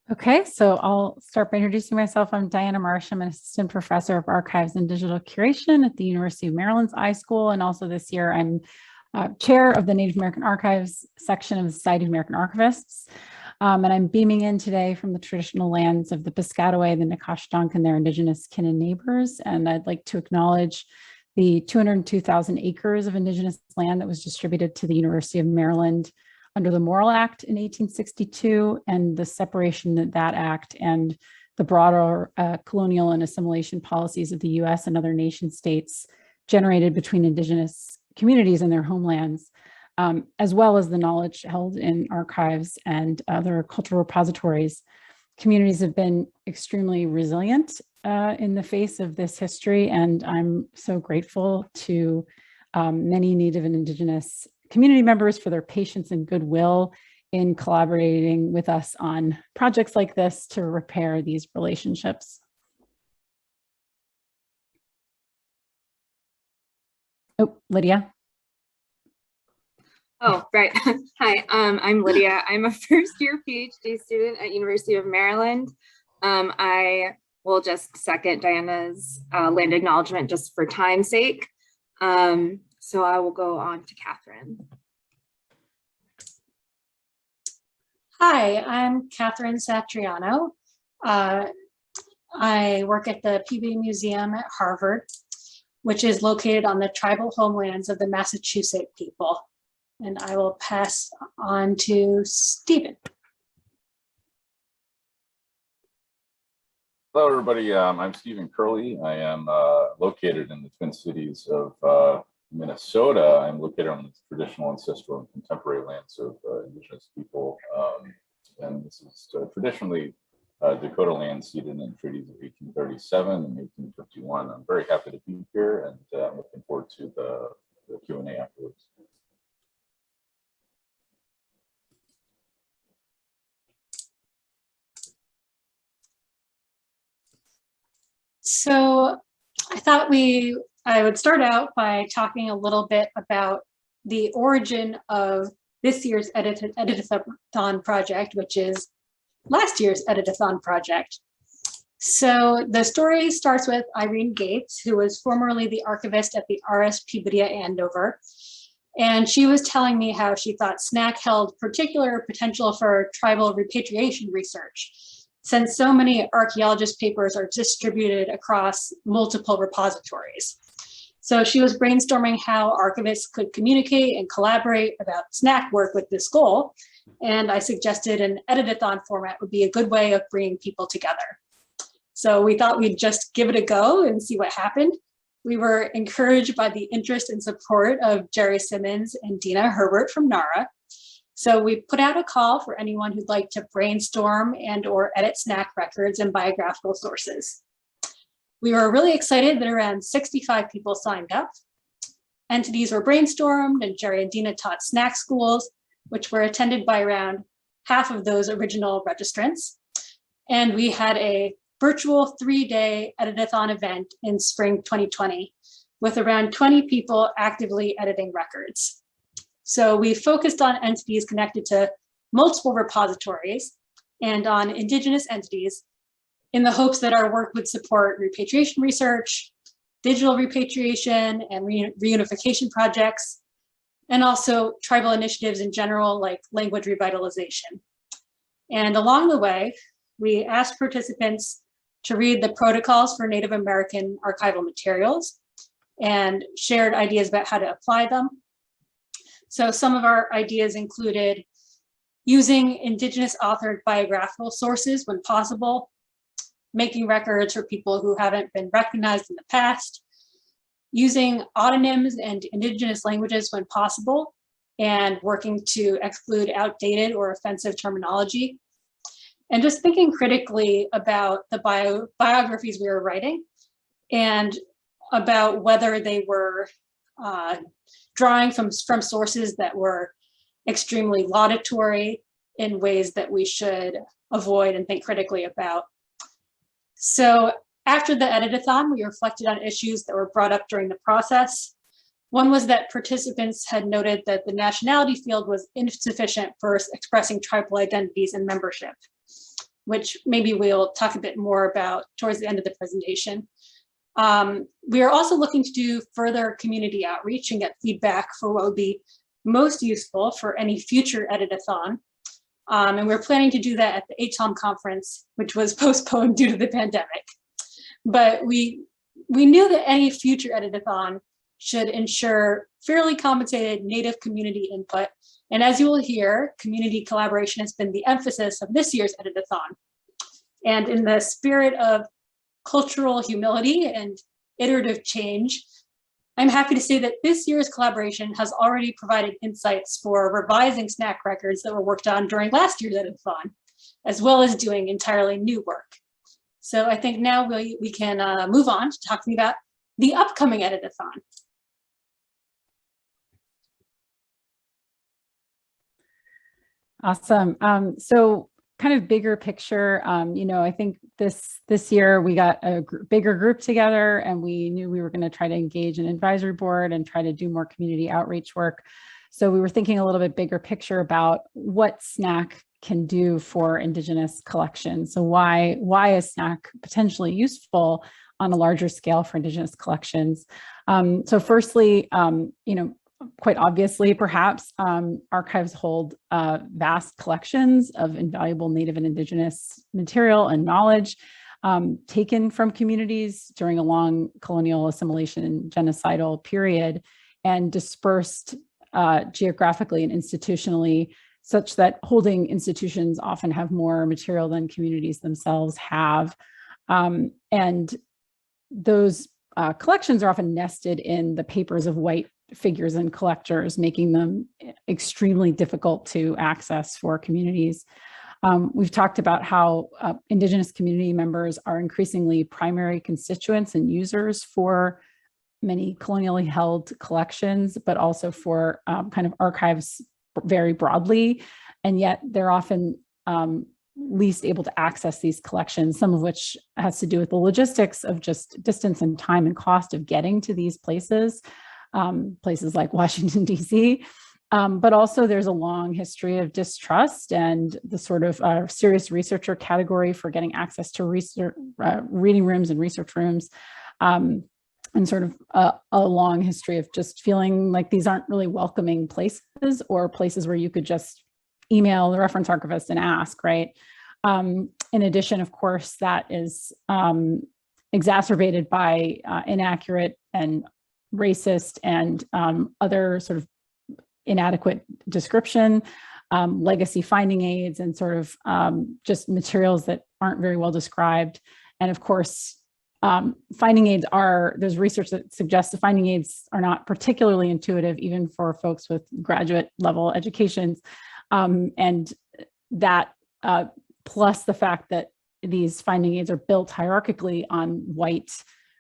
Okay, so I'll start by introducing myself. I'm Diana Marsh. I'm an assistant professor of archives and digital curation at the University of Maryland's iSchool. And also this year, I'm chair of the Native American Archives section of the Society of American Archivists. And I'm beaming in today from the traditional lands of the Piscataway, the Nacotchtank, and their indigenous kin and neighbors. And I'd like to acknowledge the 202,000 acres of indigenous land that was distributed to the University of Maryland under the Morrill Act in 1862, and the separation of that act and the broader colonial and assimilation policies of the US and other nation states generated between indigenous communities and their homelands, as well as the knowledge held in archives and other cultural repositories. Communities have been extremely resilient in the face of this history, and I'm so grateful to many Native and Indigenous community members for their patience and goodwill in collaborating with us on projects like this to repair these relationships. Oh, Lydia. Oh, right. Hi, I'm Lydia. I'm a first-year PhD student at University of Maryland. I will just second Diana's land acknowledgement just for time's sake. So I will go on to Katherine. Hi, I'm Katherine Satriano. I work at the Peabody Museum at Harvard, which is located on the tribal homelands of the Massachusetts people. And I will pass on to Stephen. Hello, everybody. I'm Stephen Curley. I am located in the Twin Cities of Minnesota. I'm located on the traditional, ancestral, and contemporary lands of Indigenous people. And this is traditionally Dakota land ceded in treaties of 1837 and 1851. I'm very happy to be here, and I'm looking forward to the Q&A afterwards. So I thought I would start out by talking a little bit about the origin of this year's Edit-a-thon project, which is last year's Edit-a-thon project. So the story starts with Irene Gates, who was formerly the archivist at the RS Peabody at Andover. And she was telling me how she thought SNAC held particular potential for tribal repatriation research, since so many archaeologist papers are distributed across multiple repositories. So she was brainstorming how archivists could communicate and collaborate about SNAC work with this goal. And I suggested an Edit-a-thon format would be a good way of bringing people together. So we thought we'd just give it a go and see what happened. We were encouraged by the interest and support of Jerry Simmons and Diné Herbert from NARA. So we put out a call for anyone who'd like to brainstorm and or edit SNAC records and biographical sources. We were really excited that around 65 people signed up. Entities were brainstormed, and Jerry and Diné taught SNAC schools, which were attended by around half of those original registrants. And we had a virtual 3-day Edit-a-thon event in spring 2020 with around 20 people actively editing records. So we focused on entities connected to multiple repositories and on Indigenous entities in the hopes that our work would support repatriation research, digital repatriation and reunification projects, and also tribal initiatives in general, like language revitalization. And along the way, we asked participants to read the protocols for Native American archival materials and shared ideas about how to apply them. So some of our ideas included using Indigenous authored biographical sources when possible, making records for people who haven't been recognized in the past, using autonyms and Indigenous languages when possible, and working to exclude outdated or offensive terminology, and just thinking critically about the biographies we were writing and about whether they were drawing from sources that were extremely laudatory in ways that we should avoid and think critically about. So after the Edit-a-thon, we reflected on issues that were brought up during the process. One was that participants had noted that the nationality field was insufficient for expressing tribal identities and membership. which maybe we'll talk a bit more about towards the end of the presentation. We are also looking to do further community outreach and get feedback for what would be most useful for any future Edit-a-thon. And we're planning to do that at the ATOM conference, which was postponed due to the pandemic. But we knew that any future Edit-a-thon should ensure fairly compensated Native community input. And as you will hear, community collaboration has been the emphasis of this year's Edit-a-thon. And in the spirit of cultural humility and iterative change, I'm happy to say that this year's collaboration has already provided insights for revising SNAC records that were worked on during last year's Edit-a-thon, as well as doing entirely new work. So I think now we can move on to talking about the upcoming Edit-a-thon. Awesome. So kind of bigger picture, I think this year we got a bigger group together, and we knew we were going to try to engage an advisory board and try to do more community outreach work. So we were thinking a little bit bigger picture about what SNAC can do for Indigenous collections. So why is SNAC potentially useful on a larger scale for Indigenous collections? So firstly, quite obviously, perhaps, archives hold vast collections of invaluable Native and Indigenous material and knowledge taken from communities during a long colonial assimilation and genocidal period, and dispersed geographically and institutionally, such that holding institutions often have more material than communities themselves have. And those collections are often nested in the papers of white figures and collectors, making them extremely difficult to access for communities. We've talked about how Indigenous community members are increasingly primary constituents and users for many colonially held collections, but also for kind of archives very broadly. And yet they're often least able to access these collections, some of which has to do with the logistics of just distance and time and cost of getting to these places. Places like Washington, D.C., but also there's a long history of distrust and the sort of serious researcher category for getting access to research, reading rooms and research rooms, and sort of a long history of just feeling like these aren't really welcoming places, or places where you could just email the reference archivist and ask, right? In addition, of course, that is exacerbated by inaccurate and racist and other sort of inadequate description, legacy finding aids, and sort of just materials that aren't very well described. And of course, finding aids there's research that suggests the finding aids are not particularly intuitive, even for folks with graduate level educations. And that plus the fact that these finding aids are built hierarchically on white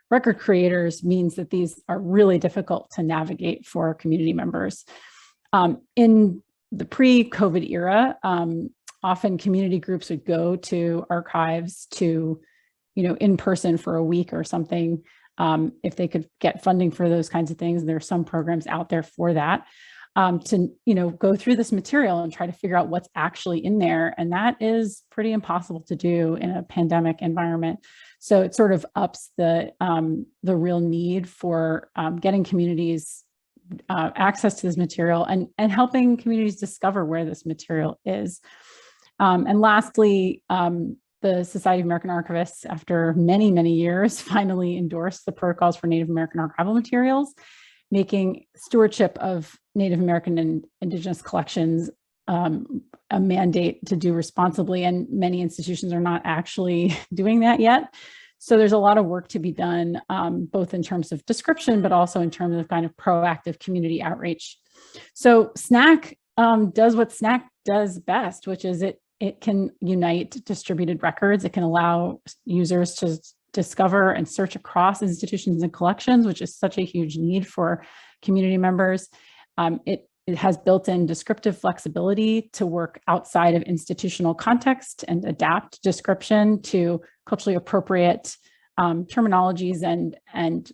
record creators means that these are really difficult to navigate for community members. In the pre-COVID era, often community groups would go to archives to, in person for a week or something, if they could get funding for those kinds of things. There are some programs out there for that, to go through this material and try to figure out what's actually in there. And that is pretty impossible to do in a pandemic environment. So it sort of ups the real need for getting communities access to this material and helping communities discover where this material is. And lastly, the Society of American Archivists, after many, many years, finally endorsed the protocols for Native American archival materials, making stewardship of Native American and Indigenous collections a mandate to do responsibly, and many institutions are not actually doing that yet. So there's a lot of work to be done, both in terms of description, but also in terms of kind of proactive community outreach. So SNAC does what SNAC does best, which is it can unite distributed records. It can allow users to discover and search across institutions and collections, which is such a huge need for community members. It has built-in descriptive flexibility to work outside of institutional context and adapt description to culturally appropriate terminologies and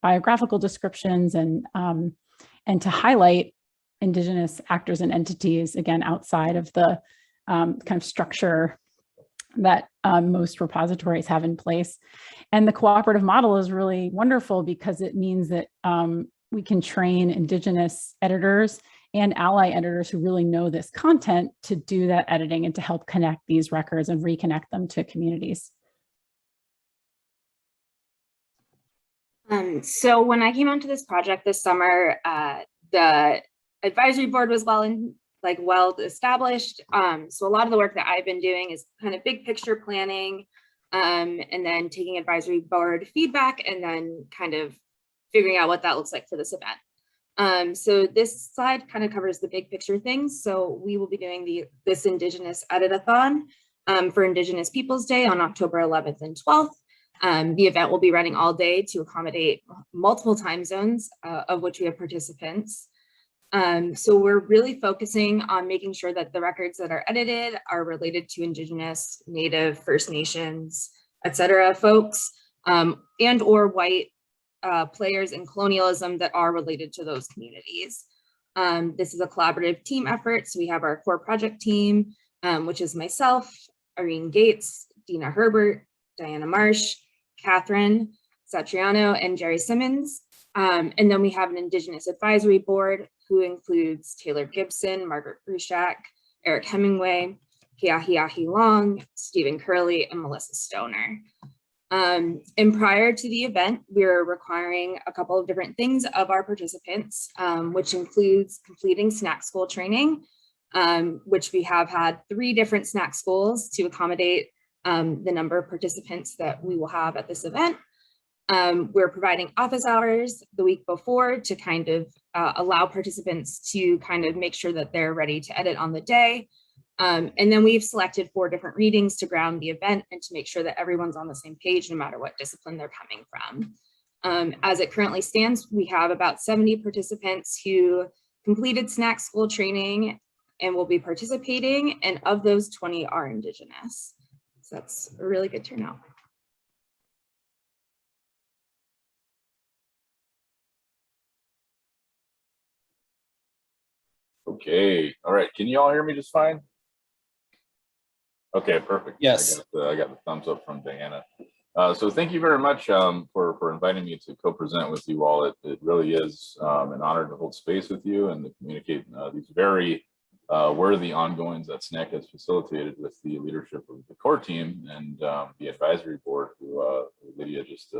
biographical descriptions, and to highlight Indigenous actors and entities, again, outside of the kind of structure that most repositories have in place. And the cooperative model is really wonderful because it means that we can train Indigenous editors and ally editors who really know this content to do that editing and to help connect these records and reconnect them to communities. So when I came onto this project this summer, the advisory board was well established. So a lot of the work that I've been doing is kind of big picture planning, and then taking advisory board feedback and then kind of figuring out what that looks like for this event. So this slide kind of covers the big picture things. So we will be doing this Indigenous Edit-a-thon for Indigenous Peoples Day on October 11th and 12th. The event will be running all day to accommodate multiple time zones, of which we have participants. So we're really focusing on making sure that the records that are edited are related to Indigenous, Native, First Nations, etc. folks, and or white players in colonialism that are related to those communities. This is a collaborative team effort. So we have our core project team, which is myself, Irene Gates, Dina Herbert, Diana Marsh, Katherine, Satriano, and Jerry Simmons. And then we have an Indigenous advisory board who includes Taylor Gibson, Margaret Bruchak, Eric Hemingway, Keahiahi Long, Stephen Curley, and Melissa Stoner. And prior to the event, we're requiring a couple of different things of our participants, which includes completing SNAC school training, which we have had 3 different SNAC schools to accommodate the number of participants that we will have at this event. We're providing office hours the week before to kind of allow participants to kind of make sure that they're ready to edit on the day. And then we've selected 4 different readings to ground the event and to make sure that everyone's on the same page no matter what discipline they're coming from. As it currently stands, we have about 70 participants who completed SNAC school training and will be participating, and of those 20 are Indigenous. So that's a really good turnout. Okay, all right. Can you all hear me just fine? Okay, perfect. Yes. I got the thumbs up from Diana. So thank you very much for inviting me to co-present with you all. It really is an honor to hold space with you and to communicate these very worthy ongoings that SNAC has facilitated with the leadership of the core team and the advisory board who Lydia just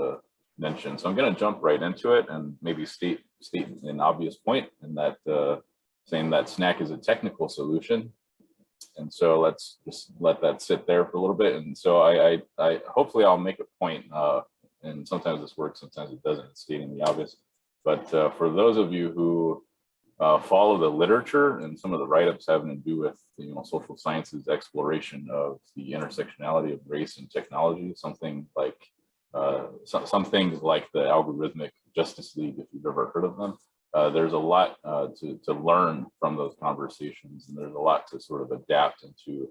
mentioned. So I'm going to jump right into it and maybe state an obvious point in that saying that SNAC is a technical solution. And so let's just let that sit there for a little bit. And so I hopefully I'll make a point, and sometimes this works, sometimes it doesn't, it's stating the obvious. But for those of you who follow the literature and some of the write-ups having to do with social sciences exploration of the intersectionality of race and technology, something like some things like the Algorithmic Justice League, if you've ever heard of them. There's a lot to learn from those conversations, and there's a lot to sort of adapt and to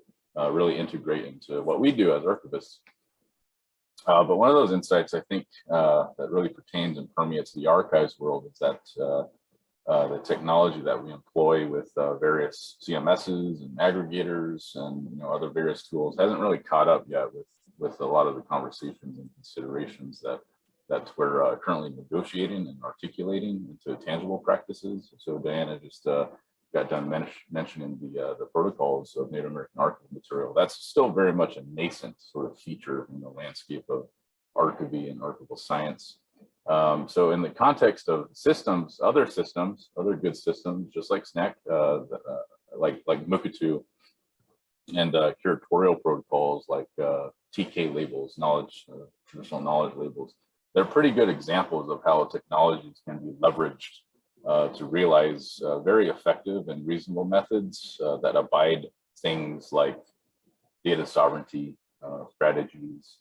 really integrate into what we do as archivists. But one of those insights I think that really pertains and permeates the archives world is that the technology that we employ with various CMSs and aggregators and other various tools hasn't really caught up yet with a lot of the conversations and considerations that we're currently negotiating and articulating into tangible practices. So Diana just got done mentioning the protocols of Native American archival material. That's still very much a nascent sort of feature in the landscape of archivy and archival science. So in the context of systems, other good systems, just like SNAC, like Mukutu, and curatorial protocols like TK labels, traditional knowledge labels, they're pretty good examples of how technologies can be leveraged to realize very effective and reasonable methods that abide things like data sovereignty strategies,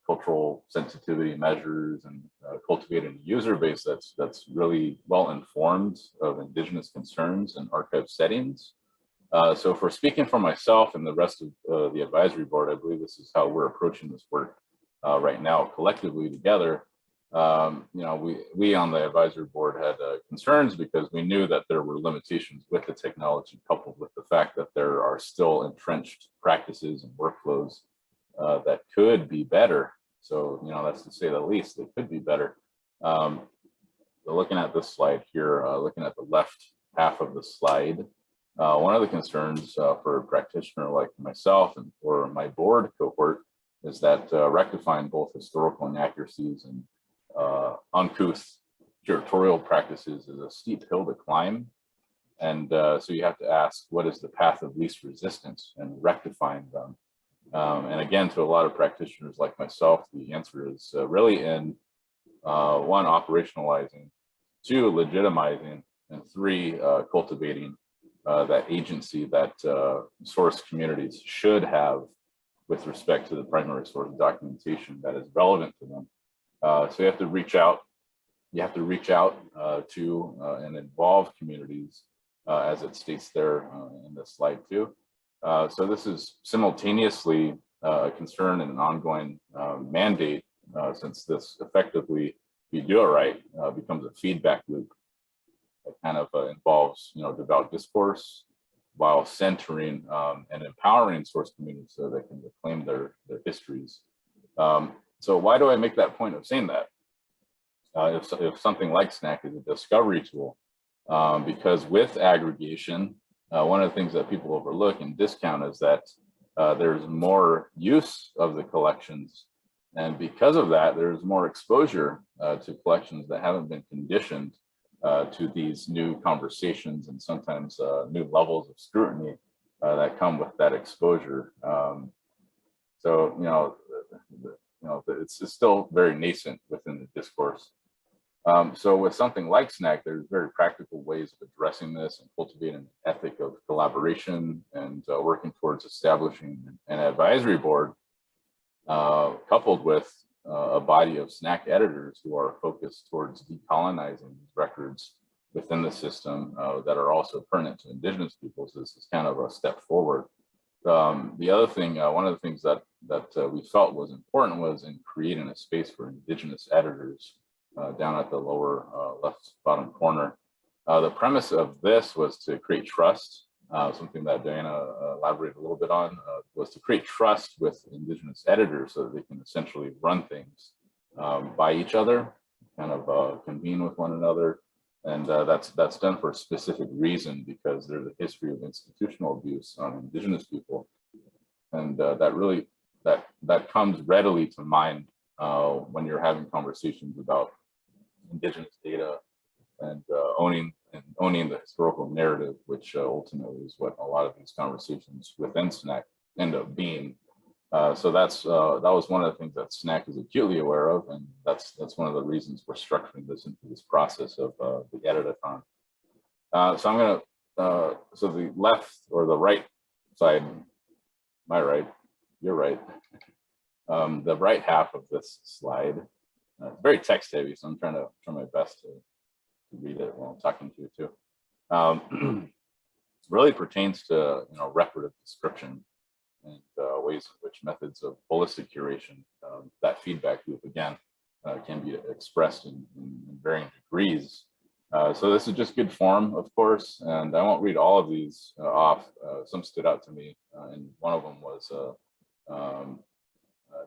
cultural sensitivity measures, and cultivating a user base that's really well informed of Indigenous concerns and archive settings. So for speaking for myself and the rest of the advisory board, I believe this is how we're approaching this work right now collectively together. You know, we on the advisory board had concerns because we knew that there were limitations with the technology, coupled with the fact that there are still entrenched practices and workflows that could be better. So, you know, that's to say the least, they could be better. So looking at this slide here, looking at the left half of the slide, one of the concerns for a practitioner like myself and for my board cohort is that rectifying both historical inaccuracies and uncouth curatorial practices is a steep hill to climb. And so you have to ask, what is the path of least resistance and rectifying them? And again, to a lot of practitioners like myself, the answer is really in one, operationalizing, two, legitimizing, and three, cultivating that agency that source communities should have with respect to the primary source documentation that is relevant to them. So you have to reach out. You have to reach out to and involve communities, as it states there in this slide too. So this is simultaneously a concern and an ongoing mandate, since this effectively, if you do it right, becomes a feedback loop that kind of involves, you know, devout discourse while centering and empowering source communities so they can reclaim their histories. So why do I make that point of saying that? If something like SNAC is a discovery tool, because with aggregation, one of the things that people overlook and discount is that there's more use of the collections. And because of that, there's more exposure to collections that haven't been conditioned to these new conversations and sometimes new levels of scrutiny that come with that exposure. So, it's still very nascent within the discourse. So with something like SNAC, there's very practical ways of addressing this and cultivating an ethic of collaboration and working towards establishing an advisory board, coupled with a body of SNAC editors who are focused towards decolonizing these records within the system that are also pertinent to Indigenous peoples. This is kind of a step forward. The other thing, one of the things that we felt was important was in creating a space for Indigenous editors down at the lower left bottom corner. The premise of this was to create trust, something that Diana elaborated a little bit on, was to create trust with Indigenous editors so that they can essentially run things by each other, kind of convene with one another. And that's done for a specific reason, because there's a history of institutional abuse on Indigenous people. And that comes readily to mind when you're having conversations about Indigenous data and owning the historical narrative, which ultimately is what a lot of these conversations within SNAC end up being. So that was one of the things that SNAC is acutely aware of, and that's one of the reasons we're structuring this into this process of the Edit-a-thon. So I'm gonna so the left or the right side, my right, your right, the right half of this slide. It's very text heavy, so I'm trying my best to read it while I'm talking to you too. Really pertains to reparative description and ways in which methods of holistic curation, that feedback loop again can be expressed in varying degrees. So this is just good form, of course, and I won't read all of these off. Some stood out to me, and one of them was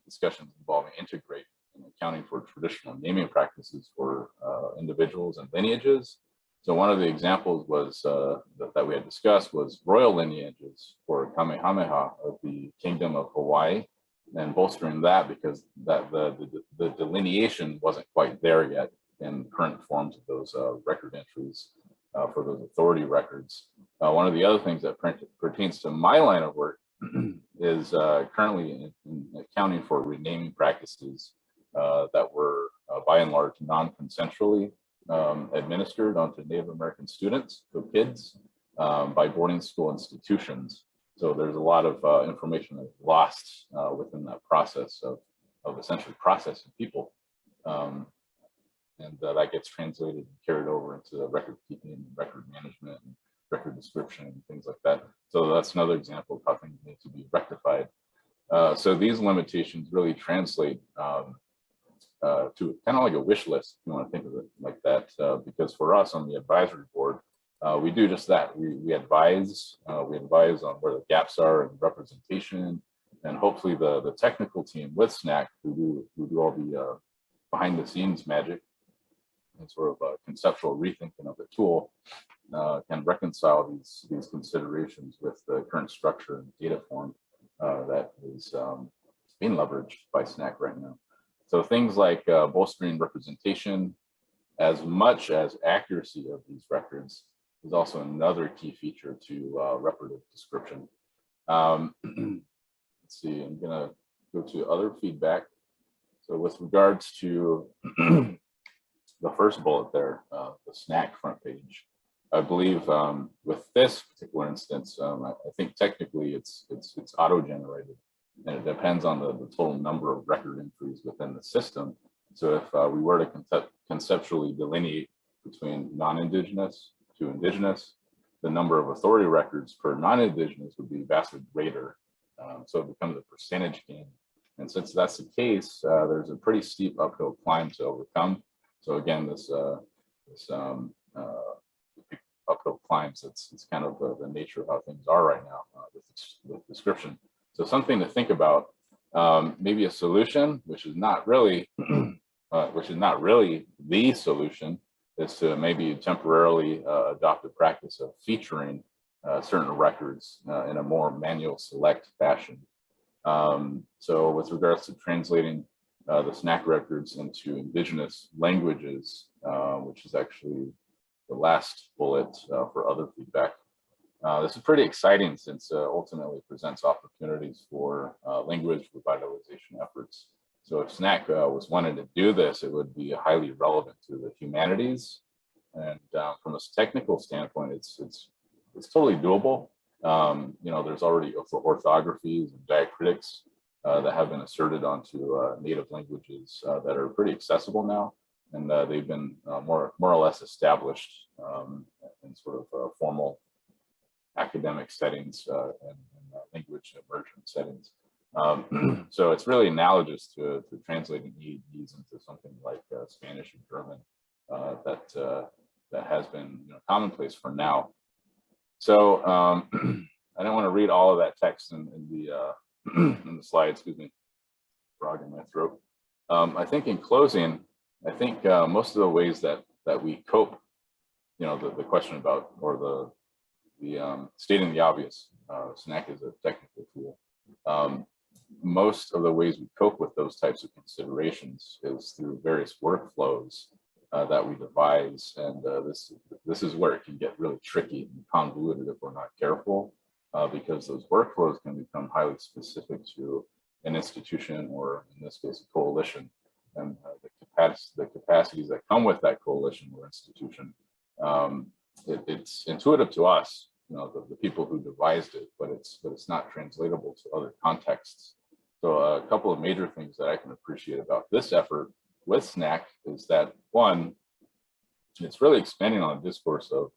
discussions involving integrate and accounting for traditional naming practices for individuals and lineages. So one of the examples was that we had discussed was royal lineages for Kamehameha of the Kingdom of Hawaii, and bolstering that because the delineation wasn't quite there yet in current forms of those record entries for those authority records. One of the other things that pertains to my line of work is currently in accounting for renaming practices that were by and large non-consensually administered onto Native American students, so kids, by boarding school institutions. So there's a lot of information that's lost within that process of essentially processing people. And that gets translated and carried over into record keeping, record management, and record description, and things like that. So that's another example of how things need to be rectified. So these limitations really translate to kind of like a wish list, if you want to think of it like that, because for us on the advisory board, we do just that. We advise on where the gaps are in representation, and hopefully the technical team with SNAC, who do all the behind the scenes magic and sort of conceptual rethinking of the tool, can reconcile these considerations with the current structure and data form that is being leveraged by SNAC right now. So things like bolstering representation, as much as accuracy of these records, is also another key feature to reparative description. Let's see, I'm gonna go to other feedback. So with regards to the first bullet there, the SNAC front page, I believe with this particular instance, I think technically it's auto-generated, and it depends on the total number of record entries within the system. So if we were to conceptually delineate between non-Indigenous to Indigenous, the number of authority records per non-Indigenous would be vastly greater. So it becomes a percentage game. And since that's the case, there's a pretty steep uphill climb to overcome. So again, this uphill climbs, it's kind of the nature of how things are right now with description. So something to think about, maybe a solution, which is not really the solution, is to maybe temporarily adopt the practice of featuring certain records in a more manual select fashion. So with regards to translating the SNAC records into Indigenous languages, which is actually the last bullet for other feedback. This is pretty exciting since ultimately presents opportunities for language revitalization efforts. So if SNAC was wanting to do this, it would be highly relevant to the humanities. And from a technical standpoint, it's totally doable. There's already orthographies and diacritics that have been asserted onto native languages that are pretty accessible now. And they've been more or less established in sort of formal academic settings and language immersion settings. So it's really analogous to translating EADs into something like Spanish and German that has been commonplace for now. So I don't want to read all of that text in the slide, excuse me, frog in my throat. I think in closing, I think most of the ways that we cope, the question about, or the stating the obvious, SNAC is a technical tool. Most of the ways we cope with those types of considerations is through various workflows that we devise, and this is where it can get really tricky and convoluted if we're not careful, because those workflows can become highly specific to an institution, or in this case, a coalition, and the capacities that come with that coalition or institution. It's intuitive to us, the people who devised it, but it's not translatable to other contexts. So a couple of major things that I can appreciate about this effort with SNAC is that, one, it's really expanding on a discourse of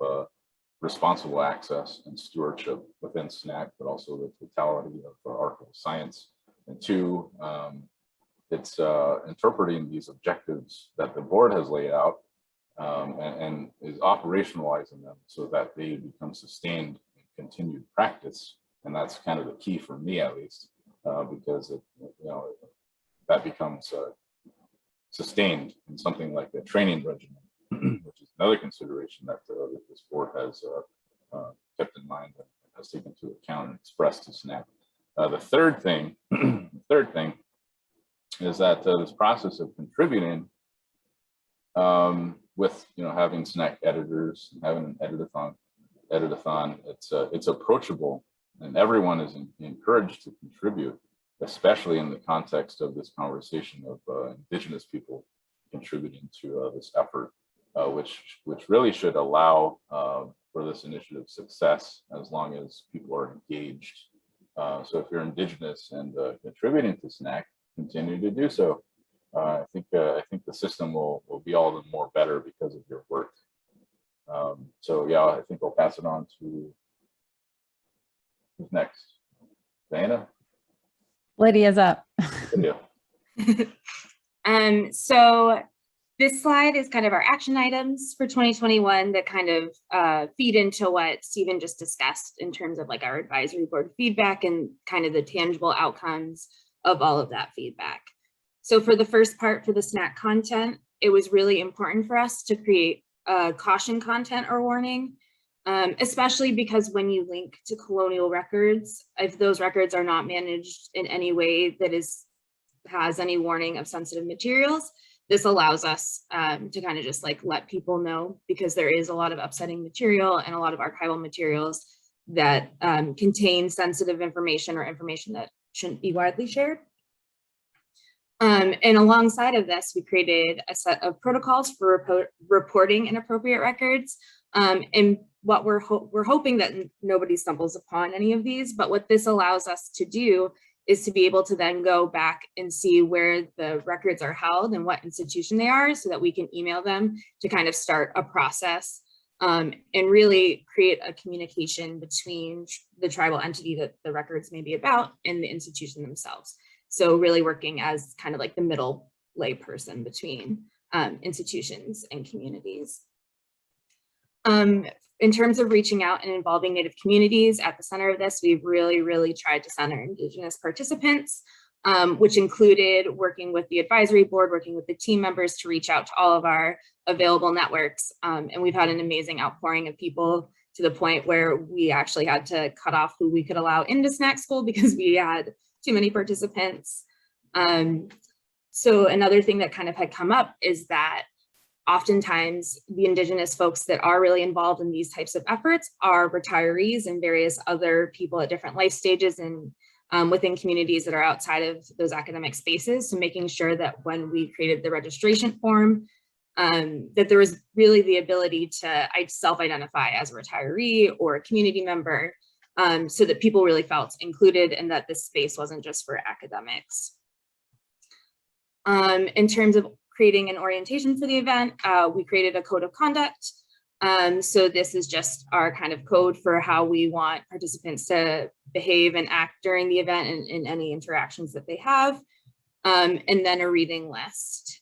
responsible access and stewardship within SNAC, but also the totality of archival science. And two, it's interpreting these objectives that the board has laid out and is operationalizing them so that they become sustained and continued practice. And that's kind of the key for me, at least, because that becomes sustained in something like a training regimen, which is another consideration that this board has kept in mind and has taken into account and expressed to SNAC. The third thing is that this process of contributing with having SNAC editors, having an edit-a-thon, it's approachable, and everyone is encouraged to contribute, especially in the context of this conversation of Indigenous people contributing to this effort, which really should allow for this initiative success as long as people are engaged. So if you're Indigenous and contributing to SNAC, continue to do so. I think the system will be all the more better because of your work. So yeah, I think I'll pass it on to who's next. Diana? Lydia's up. Lydia. So this slide is kind of our action items for 2021 that kind of feed into what Stephen just discussed in terms of like our advisory board feedback and kind of the tangible outcomes of all of that feedback. So for the first part, for the SNAC content, it was really important for us to create a caution content or warning, especially because when you link to colonial records, if those records are not managed in any way that has any warning of sensitive materials, this allows us to kind of just like let people know, because there is a lot of upsetting material and a lot of archival materials that contain sensitive information or information that shouldn't be widely shared. And alongside of this, we created a set of protocols for reporting inappropriate records. And what we're hoping that nobody stumbles upon any of these, but what this allows us to do is to be able to then go back and see where the records are held and what institution they are, so that we can email them to kind of start a process and really create a communication between the tribal entity that the records may be about and the institution themselves. So really working as kind of like the middle lay person between institutions and communities. In terms of reaching out and involving Native communities, at the center of this, we've really tried to center Indigenous participants, which included working with the advisory board, working with the team members to reach out to all of our available networks. And we've had an amazing outpouring of people, to the point where we actually had to cut off who we could allow into SNAC school because we had too many participants. So another thing that kind of had come up is that oftentimes the Indigenous folks that are really involved in these types of efforts are retirees and various other people at different life stages and within communities that are outside of those academic spaces. So making sure that when we created the registration form, that there was really the ability to self-identify as a retiree or a community member, so that people really felt included and that this space wasn't just for academics. In terms of creating an orientation for the event, we created a code of conduct. So this is just our kind of code for how we want participants to behave and act during the event and in any interactions that they have, and then a reading list.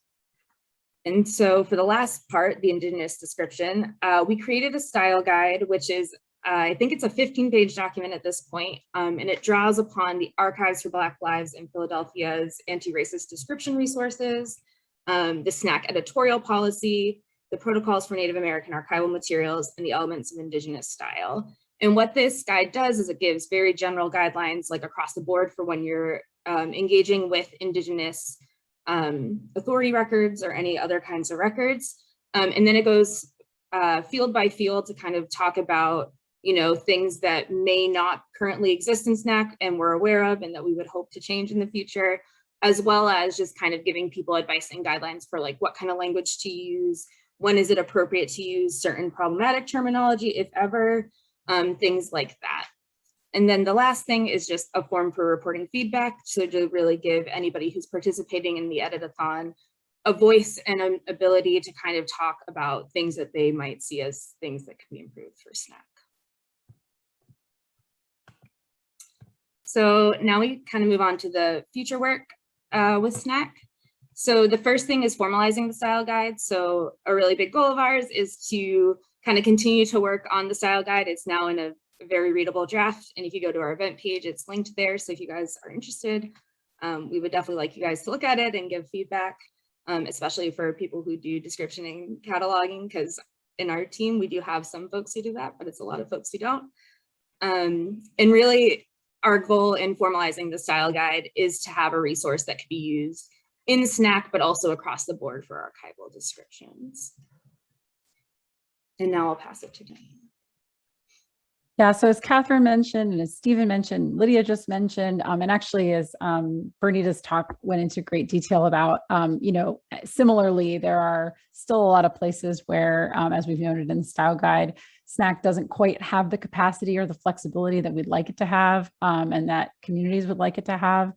And so for the last part, the Indigenous description, we created a style guide, which is, I think it's a 15-page document at this point, and it draws upon the Archives for Black Lives in Philadelphia's anti-racist description resources, the SNAC editorial policy, the protocols for Native American archival materials, and the elements of Indigenous style. And what this guide does is it gives very general guidelines, like across the board, for when you're engaging with Indigenous authority records or any other kinds of records. And then it goes field by field to kind of talk about, you know, things that may not currently exist in SNAC and we're aware of and that we would hope to change in the future, as well as just kind of giving people advice and guidelines for like what kind of language to use, when is it appropriate to use certain problematic terminology, if ever, things like that. And then the last thing is just a form for reporting feedback, so to really give anybody who's participating in the Edit-a-thon a voice and an ability to kind of talk about things that they might see as things that can be improved for SNAC. So now we kind of move on to the future work with SNAC. So the first thing is formalizing the style guide. So a really big goal of ours is to kind of continue to work on the style guide. It's now in a very readable draft. And if you go to our event page, it's linked there. So if you guys are interested, we would definitely like you guys to look at it and give feedback, especially for people who do description and cataloging, because in our team, we do have some folks who do that, but it's a lot of folks who don't. And really, our goal in formalizing the style guide is to have a resource that could be used in SNAC, but also across the board for archival descriptions. And now I'll pass it to Diné. Yeah, so as Katherine mentioned, and as Stephen mentioned, Lydia just mentioned, and actually as Bernita's talk went into great detail about, you know, similarly, there are still a lot of places where, as we've noted in the style guide, SNAC doesn't quite have the capacity or the flexibility that we'd like it to have, and that communities would like it to have.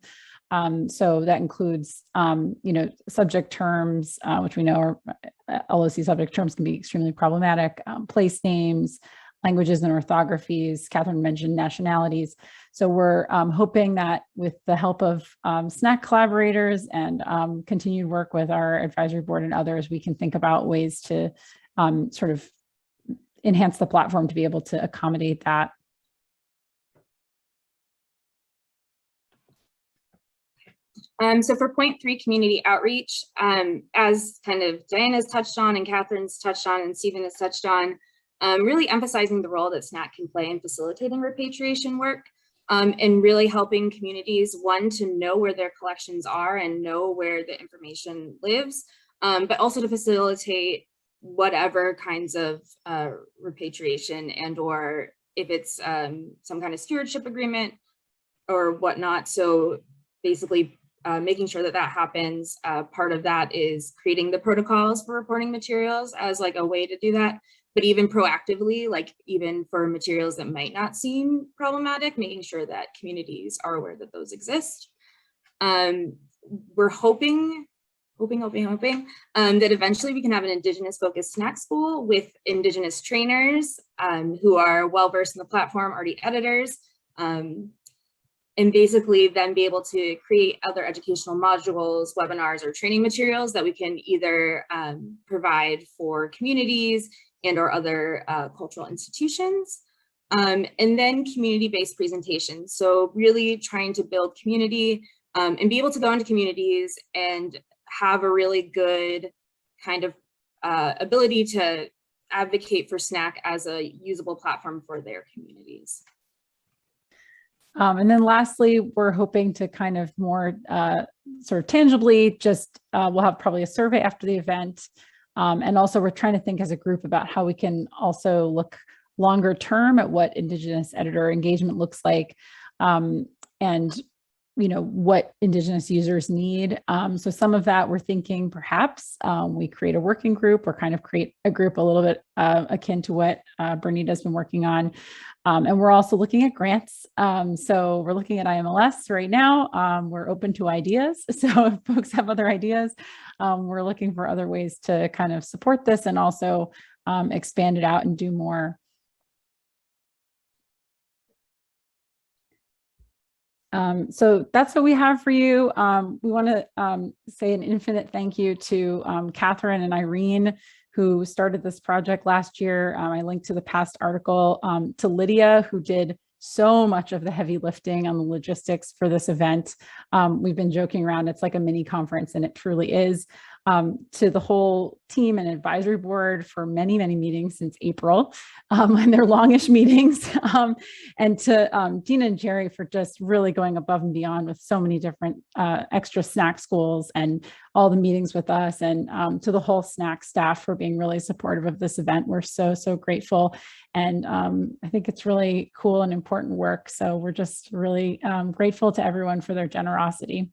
So that includes, you know, subject terms, which we know are LOC subject terms can be extremely problematic, place names, languages and orthographies. Katherine mentioned nationalities. So we're hoping that with the help of SNAC collaborators and continued work with our advisory board and others, we can think about ways to sort of enhance the platform to be able to accommodate that. So for point 3, community outreach, as kind of Diana's touched on and Katherine's touched on and Stephen has touched on, really emphasizing the role that SNAC can play in facilitating repatriation work and really helping communities, one, to know where their collections are and know where the information lives, but also to facilitate whatever kinds of repatriation and or if it's some kind of stewardship agreement or whatnot. So basically, making sure that that happens. Part of that is creating the protocols for reporting materials as like a way to do that, but even proactively, like even for materials that might not seem problematic, making sure that communities are aware that those exist. We're hoping that eventually we can have an Indigenous focused SNAC school with Indigenous trainers who are well-versed in the platform, already editors, and basically then be able to create other educational modules, webinars, or training materials that we can either provide for communities and or other cultural institutions. And then community-based presentations. So really trying to build community and be able to go into communities and have a really good kind of ability to advocate for SNAC as a usable platform for their communities. And then lastly, we're hoping to kind of more sort of tangibly just, we'll have probably a survey after the event. And also we're trying to think as a group about how we can also look longer term at what Indigenous editor engagement looks like. And you know, what Indigenous users need. So some of that we're thinking perhaps we create a working group or kind of create a group a little bit akin to what Bernita's been working on. And we're also looking at grants. So we're looking at IMLS right now. We're open to ideas. So if folks have other ideas, we're looking for other ways to kind of support this and also expand it out and do more. So that's what we have for you. We want to say an infinite thank you to Katherine and Irene, who started this project last year. I linked to the past article, to Lydia, who did so much of the heavy lifting on the logistics for this event. We've been joking around, it's like a mini conference, and it truly is. To the whole team and advisory board for many, many meetings since April, and their longish meetings, and to Diné and Jerry for just really going above and beyond with so many different extra SNAC schools and all the meetings with us, and to the whole SNAC staff for being really supportive of this event. We're so, so grateful. And I think it's really cool and important work. So we're just really grateful to everyone for their generosity.